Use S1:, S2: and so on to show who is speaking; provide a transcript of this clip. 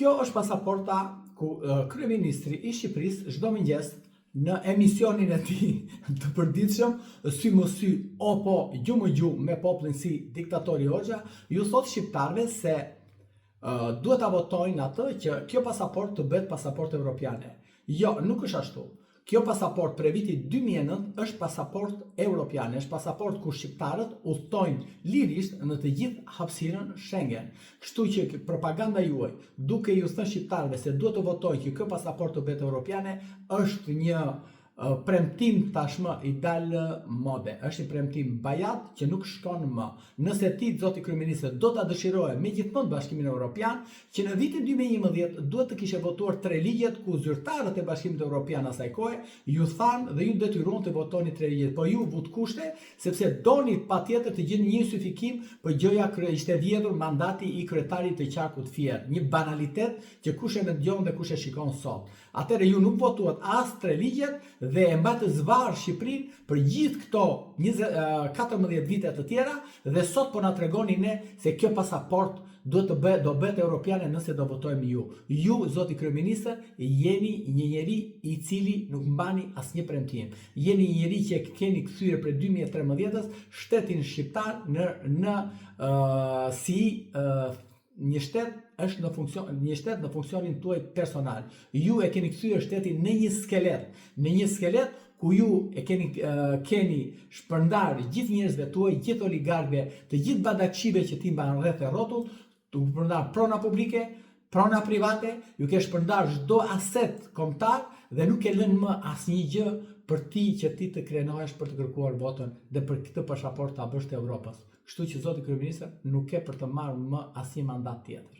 S1: Kjo është pasaporta ku kryeministri i Shqipërisë çdo mëngjes në emisionin e tij të përditshëm sy më sy apo gjumë më gjumë me popullin si diktatori Hoxha, ju thot shqiptarëve se duhet ta votojnë atë që kjo pasaportë të bëhet pasaportë evropiane. Jo, nuk është ashtu. Kjo pasaportë për vitit 2009 është pasaportë europiane, është pasaportë ku shqiptarët udhtojnë lirisht në të gjithë hapësirën Schengen. Kështu që propaganda juaj, duke ju thënë shqiptarëve se duhet të votojnë që kjo pasaportë të bëhet europiane, është një premtim tashmë i dalë mode. Është një premtim bajat që nuk shkon më. Nëse ti, zoti kryeminist, do ta dëshiroje megjithmonë Bashkimin Evropian, që në vitin 2011 duhet të kishe votuar 3 ligjet ku zyrtarët e Bashkimit Evropian asaj kohe ju thanë dhe ju detyruan të votoni 3 ligjet, po ju vut kushte sepse doni patjetër të gjeni një justifikim për gjëja ishte vjedhur mandati i kryetarit të qarkut Fier. Një banalitet që kush e mendjon dhe kush e shikon sot. Atëherë ju nuk votuat as 3 ligjet dhe e mbatë zvarë Shqipërinë për gjithë këto 14 vite të tjera dhe sot po na tregoni ne se kjo pasaportë do bëhet europiane nëse do votojmë ju. Ju, zoti kryeminist, jeni një njeri i cili nuk mbani asnjë premtim. Jeni një njeri që keni kthyer për 2013 shtetin shqiptar një shtet është në funksionin tuaj personal. Ju e keni kthyer shtetin në një skelet ku ju e keni shpërndar gjithë njerëzve tuaj, gjithë oligarkëve, të gjithë badakçive që ti mban rreth e rrotull, të shpërndar prona publike, prona private, ju ke shpërndar çdo aset kombëtar dhe nuk e lën më asnjë gjë për që ti të krenohesh për të kërkuar votën dhe për këtë pasaportë ta bësh të Evropës. Kështu që zoti kryeminist nuk ke për të marrë më asnjë mandat tjetër.